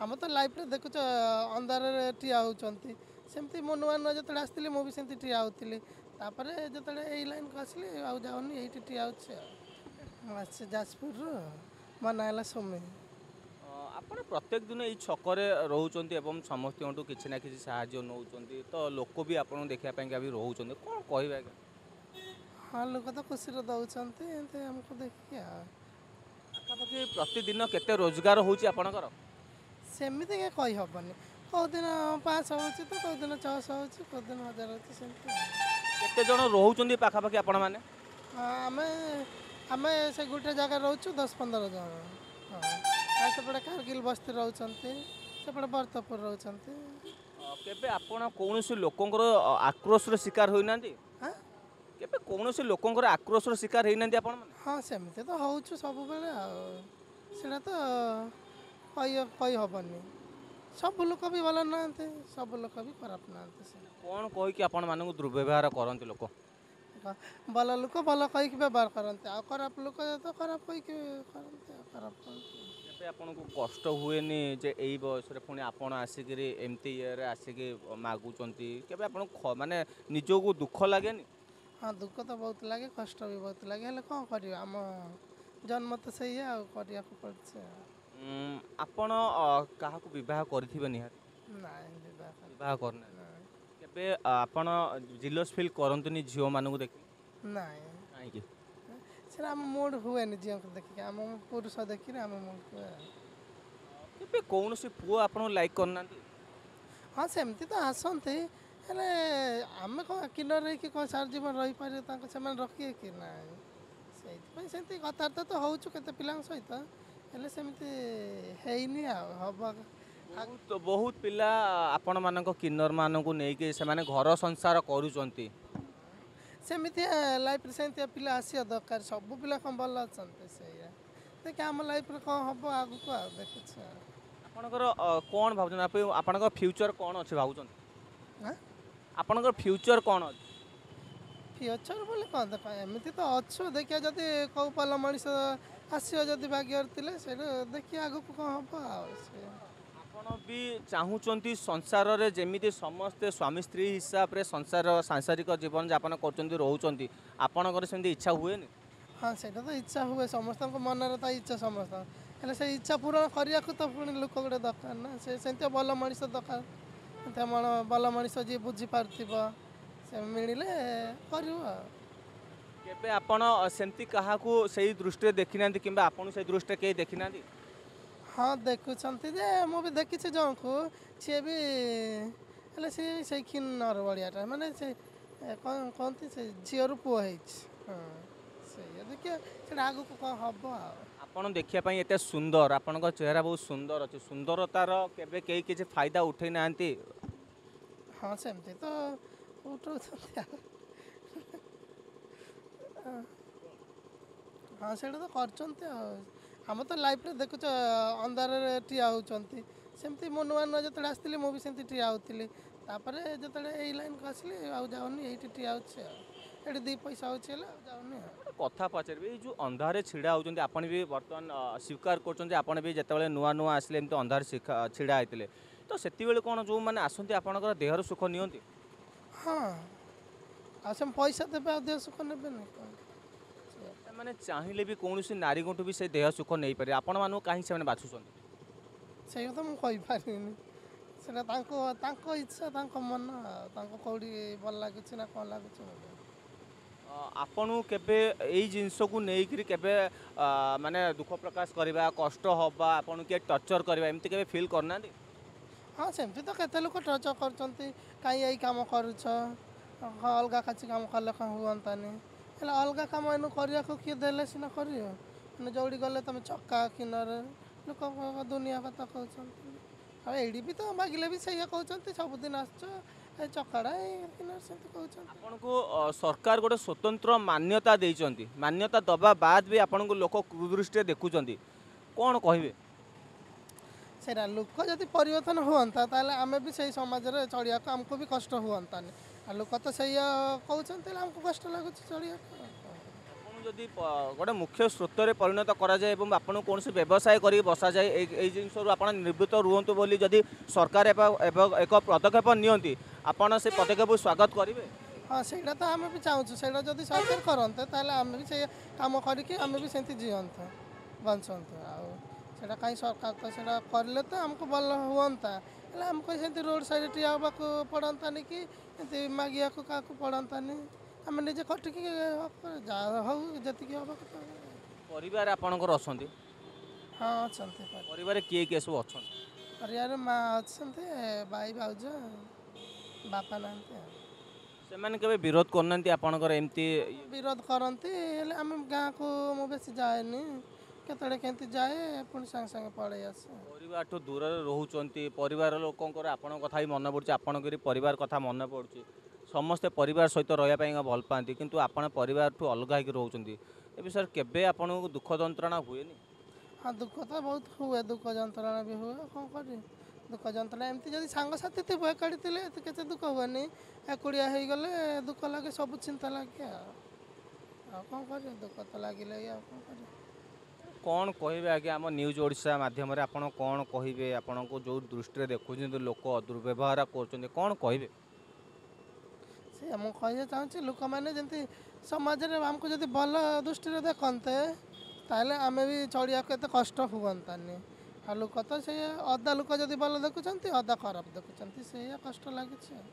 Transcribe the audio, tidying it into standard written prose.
आम तो लाइफ रे देखुच अंधार ठिया होती सेमती मो नुआ नुआ जो आसती मुझे सेमती ठिया होती तापर जो लाइन को आसली आउ जाऊनी ये ठिया हो जाजपुर मो ना है सोमी ଆପଣ ପ୍ରତ୍ୟେକ ଦିନ ଏଇ ଛକରେ ରହୁଛନ୍ତି ଏବଂ ସମସ୍ତଙ୍କଠୁ କିଛି ନା କିଛି ସାହାଯ୍ୟ ନେଉଛନ୍ତି ତ ଲୋକ ବି ଆପଣଙ୍କୁ ଦେଖିବା ପାଇଁକା ବି ରହୁଛନ୍ତି କ'ଣ କହିବେ ଆଜ୍ଞା? हाँ लोक तो खुशी दौरान एमती आमको देखिए ପାଖାପାଖି ପ୍ରତିଦିନ କେତେ ରୋଜଗାର ହେଉଛି ଆପଣଙ୍କର? सेमती क्या कही हेनी कौ दिन 500 हो तो कौ दिन 600 हो कौ दिन 1000 हो सेमती କେତେ ଜଣ ରହୁଛନ୍ତି ପାଖାପାଖି ଆପଣମାନେ? आम आम से गोटे जगह रोचु 10-15 जन हाँ सेपटे कारगिल बस्ती रोचते सेपटे बरतपुर रोचते କେବେ ଆପଣ କୌଣସି ଲୋକଙ୍କର ଆକ୍ରୋଶର ଶିକାର ହୋଇନାହାନ୍ତି? हाँ କେବେ କୌଣସି ଲୋକଙ୍କର ଆକ୍ରୋଶର ଶିକାର ହେଇନାହାନ୍ତି ଆପଣମାନେ? हाँ सेमती तो हूँ सब बेले आटा तो कही हेनी सब लोक भी भल ना सब लोक भी खराब ना କ'ଣ କହିକି ଆପଣମାନଙ୍କୁ ଦୁର୍ବ୍ୟବହାର କରନ୍ତି ଲୋକ? भल लोक भल कहीकि व्यवहार करते आ खराब लोक तो खराब कहीकि खराब କେବେ ଆପଣଙ୍କୁ କଷ୍ଟ ହୁଏନି ଯେ ଏଇ ବୟସରେ ପୁଣି ଆପଣ ଆସିକିରି ଏମିତି ଇଏରେ ଆସିକି ମାଗୁଛନ୍ତି କେବେ ଆପଣଙ୍କୁ ମାନେ ନିଜକୁ ଦୁଃଖ ଲାଗେନି? हाँ दुख तो बहुत लगे कष्ट भी बहुत लगे हेल्ले कौन कर आम जन्म तो से करा पड़े ଆପଣ କାହାକୁ ବିବାହ କରିଥିବେ ନିହାତି? नाई ବିବାହ କରିନାହାନ୍ତି କେବେ ଆପଣ ଜିଲସ୍ ଫିଲ୍ କରନ୍ତୁନି ଝିଅମାନଙ୍କୁ ଦେଖି? नाई କାହିଁକି? से आम मूड हुए झील को देखिए आम पुरुष देखिए आम मूड हुए କେବେ କୌଣସି ପୁଅ ଆପଣଙ୍କୁ ଲାଇକ୍ କରୁନାହାନ୍ତି? हाँ सेमती तो आसती हेल्ले आम कौन किन्नर रही कौन सार जीवन रही पारे से रखिए कि ना से कथबार्ता तो हूँ केते पिला सहित हेल्ले सेमती हैनी हवा ବହୁତ ପିଲା ଆପଣମାନଙ୍କ କିନ୍ନର ମାନଙ୍କୁ ନେଇକି ସେମାନେ ଘର ସଂସାର କରୁଛନ୍ତି। सेमती लाइफ से पिला आसिया दरकार सब पिला कौन भल अच्छा से देखिए आम लाइफ कौन हम आगू को देखुच ଆପଣଙ୍କର କ'ଣ ଭାବୁଛନ୍ତି ଆପଣଙ୍କ ଫ୍ୟୁଚର କ'ଣ ଅଛି ଭାବୁଛନ୍ତି? हाँ ଆପଣଙ୍କର ଫ୍ୟୁଚର କ'ଣ ଅଛି? फ्यूचर बोले कौन देख एमती तो अच्छु देखिए जदि कौ पल मनीष आसो जदि भाग्य से देखिए आगू को कौन हम ଆପଣ ବି ଚାହୁଁଛନ୍ତି ସଂସାରରେ ଯେମିତି ସମସ୍ତେ ସ୍ୱାମୀ ସ୍ତ୍ରୀ ହିସାବରେ ସାଂସାରିକ ଜୀବନଯାପନ କରୁଛନ୍ତି ରହୁଛନ୍ତି ଆପଣଙ୍କର ସେମିତି ଇଚ୍ଛା ହୁଏନି? हाँ से तो इच्छा हुए समस्त मन तो इच्छा समस्त हेल्ले से इच्छा पूरण करने को तो पुणी लोक गोटे दरकार ना से भल मनीष दरकार भल मनीष जी बुझीपार से मिले कर କେବେ ଆପଣ ସେମିତି କାହାକୁ ସେଇ ଦୃଷ୍ଟିରେ ଦେଖିନାହାନ୍ତି କିମ୍ବା ଆପଣ ସେଇ ଦୃଷ୍ଟିରେ କେହି ଦେଖିନାହାନ୍ତି? हाँ देखुं जे मु भी देखी जन को सी भी हेल्ले सी से किन्नर बड़ियाटा माने से कौन कहती से झीर पुओ हाँ से देखिए से आगू को कौन हम ଆପଣ ଦେଖିବା ପାଇଁ ଏତେ ସୁନ୍ଦର ଆପଣଙ୍କ ଚେହେରା ବହୁତ ସୁନ୍ଦର ଅଛି ସୁନ୍ଦରତାର କେବେ କେହି କିଛି ଫାଇଦା ଉଠେଇ ନାହାନ୍ତି? हाँ सेमती तो उठौ हाँ से तो कर आम तो लाइफ रे देखुच अंधार ठिया होती सेमती मो नुआ नुआ जो आसती मुझे सेमती ठिया होती तापर जो लाइन को आसली आउ जाऊनी ये ठिया होती दी पैसा होनी जाऊनी କଥା ପଚାରିବି ଏଇ ଯେଉଁ ଅନ୍ଧାରରେ ଛିଡ଼ା ହେଉଛନ୍ତି ଆପଣ ବି ବର୍ତ୍ତମାନ ସ୍ୱୀକାର କରୁଛନ୍ତି ଆପଣ ବି ଯେତେବେଳେ ନୂଆ ନୂଆ ଆସିଲେ ଏମିତି ଅନ୍ଧାରରେ ଛିଡ଼ା ହେଇଥିଲେ ତ ସେତିକିବେଳେ କ'ଣ ଯେଉଁମାନେ ଆସନ୍ତି ଆପଣଙ୍କର ଦେହର ସୁଖ ନିଅନ୍ତି? हाँ आ से पैसा देवे आ सुख ने ସେମାନେ ଚାହିଁଲେ ବି କୌଣସି ନାରୀଙ୍କଠୁ ବି ସେ ଦେହ ସୁଖ ନେଇପାରିବେ ଆପଣମାନଙ୍କୁ କାହିଁକି ସେମାନେ ବାଛୁଛନ୍ତି? से तो मुझे पारे इच्छा मन कौड़ी भल लगुच ना कौन लगुच ଆପଣଙ୍କୁ କେବେ ଏଇ ଜିନିଷକୁ ନେଇକରି କେବେ ମାନେ ଦୁଃଖ ପ୍ରକାଶ କରିବା କଷ୍ଟ ହେବା ଆପଣଙ୍କୁ କିଏ ଟର୍ଚର କରିବା ଏମିତି କେବେ ଫିଲ୍ କରିନାହାନ୍ତି? हाँ सेमती तो केते लोक टर्चर कर कहीं यही कम करुच अलग किसी कम कले कौन हुआंतानी हेल्ले अलग कम एनु करने किए देले सीना कर जोड़ी गले तुम चक्का किन्नर लोक दुनिया कथा कहते एडी भी तो मागिले भी सही कहते सबुदिन आस चकाड़ा किन्नर से कहते ଆପଣଙ୍କୁ ସରକାର ଗୋଟେ ସ୍ୱତନ୍ତ୍ର ମାନ୍ୟତା ଦେଇଛନ୍ତି ମାନ୍ୟତା ଦେବା ବାଦ ବି ଆପଣଙ୍କୁ ଲୋକ କୁଦୃଷ୍ଟିରେ ଦେଖୁଛନ୍ତି କ'ଣ କହିବେ? सेरा लोक जदि परिवर्तन हुआ ताले आमे भी सही समाज रे चढ़िया आमको भी कष्ट हुआंतानी आ लोक तो सही कहते आमको कष्ट लगुच चढ़िया ଆପଣ ଯଦି ଗୋଟେ ମୁଖ୍ୟ ସ୍ରୋତରେ ପରିଣତ କରାଯାଏ ଏବଂ ଆପଣଙ୍କୁ କୌଣସି ବ୍ୟବସାୟ କରିକି ବସାଯାଏ ଏଇ ଜିନିଷରୁ ଆପଣ ନିବୃତ୍ତ ରୁହନ୍ତୁ ବୋଲି ଯଦି ସରକାର ଏକ ପଦକ୍ଷେପ ନିଅନ୍ତି ଆପଣ ସେ ପଦକ୍ଷେପକୁ ସ୍ୱାଗତ କରିବେ? ହଁ ସେଇଟା ତ ଆମେ ବି ଚାହୁଁଛୁ, ସେଇଟା ଯଦି ସରକାର କରନ୍ତେ ତାହେଲେ ଆମେ ବି ସେ କାମ କରିକି ଆମେ ବି ସେମିତି ଜିଅନ୍ତୁ ବଞ୍ଚନ୍ତୁ। ଆଉ ସେଇଟା କାହିଁ ସରକାର ତ ସେଇଟା କରିଲେ ତ ଆମକୁ ଭଲ ହୁଅନ୍ତା, ହେଲେ ଆମକୁ ସେମିତି ରୋଡ଼ ସାଇଡ଼୍ ଠିଆ ହେବାକୁ ପଡ଼ନ୍ତାନି କି ଏମିତି ମାଗିବାକୁ କାହାକୁ ପଡ଼ନ୍ତାନି। ଆମେ ନିଜେ ଖଟିକି ଯାହା ହଉ ଯେତିକି ହବ କଥା। ପରିବାର ଆପଣଙ୍କର ଅଛନ୍ତି? ହଁ ଅଛନ୍ତି। ପରିବାରରେ କିଏ କିଏ ସବୁ ଅଛନ୍ତି? ପରିବାରରେ ମା ଅଛନ୍ତି, ଭାଇ ଭାଉଜ, ବାପା ନାହାନ୍ତି ଆଉ। ସେମାନେ କେବେ ବିରୋଧ କରୁନାହାନ୍ତି ଆପଣଙ୍କର ଏମିତି ବିରୋଧ କରନ୍ତି, ହେଲେ ଆମେ ଗାଁକୁ ମୁଁ ବେଶୀ ଯାଏନି, କେତେବେଳେ କେମିତି ଯାଏ ପୁଣି ସାଙ୍ଗେ ସାଙ୍ଗେ ପଳେଇ ଆସେ। ପରିବାରଠୁ ଦୂରରେ ରହୁଛନ୍ତି, ପରିବାର ଲୋକଙ୍କର ଆପଣଙ୍କ କଥା ବି ମନେ ପଡ଼ୁଛି, ଆପଣଙ୍କର ପରିବାର କଥା ମନେ ପଡ଼ୁଛି। ସମସ୍ତେ ପରିବାର ସହିତ ରହିବା ପାଇଁ ଭଲ ପାଆନ୍ତି କିନ୍ତୁ ଆପଣ ପରିବାରଠୁ ଅଲଗା ହେଇକି ରହୁଛନ୍ତି। ଏ ବିଷୟରେ କେବେ ଆପଣଙ୍କୁ ଦୁଃଖ ଯନ୍ତ୍ରଣା ହୁଏନି? ହଁ ଦୁଃଖ ତ ବହୁତ ହୁଏ, ଦୁଃଖ ଯନ୍ତ୍ରଣା ବି ହୁଏ, କ'ଣ କରିବି। ଦୁଃଖ ଯନ୍ତ୍ରଣା ଏମିତି ଯଦି ସାଙ୍ଗସାଥି ଥିବ ଏକାଠି ଥିଲେ ଏତେ କେତେ ଦୁଃଖ ହୁଏନି, ଏକୁଡ଼ିଆ ହେଇଗଲେ ଦୁଃଖ ଲାଗେ, ସବୁ ଚିନ୍ତା ଲାଗେ ଆଉ କ'ଣ କରିବ, ଦୁଃଖ ତ ଲାଗିଲେ ଆଉ କ'ଣ କରିବ। କ'ଣ କହିବେ ଆଜ୍ଞା ଆମ ନ୍ୟୁଜ୍ ଓଡ଼ିଶା ମାଧ୍ୟମରେ ଆପଣ କ'ଣ କହିବେ? ଆପଣଙ୍କୁ ଯେଉଁ ଦୃଷ୍ଟିରେ ଦେଖୁଛନ୍ତି ଲୋକ ଦୁର୍ବ୍ୟବହାର କରୁଛନ୍ତି କ'ଣ କହିବେ? ସେ ମୁଁ କହିବାକୁ ଚାହୁଁଛି ଲୋକମାନେ ଯେମିତି ସମାଜରେ ଆମକୁ ଯଦି ଭଲ ଦୃଷ୍ଟିରେ ଦେଖନ୍ତେ ତାହେଲେ ଆମେ ବି ଚଳିବାକୁ ଏତେ କଷ୍ଟ ହୁଅନ୍ତାନି। ଆଉ ଲୋକ ତ ସେ ଅଧା ଲୋକ ଯଦି ଭଲ ଦେଖୁଛନ୍ତି ଅଧା ଖରାପ ଦେଖୁଛନ୍ତି, ସେଇଆ କଷ୍ଟ ଲାଗୁଛି ଆଉ।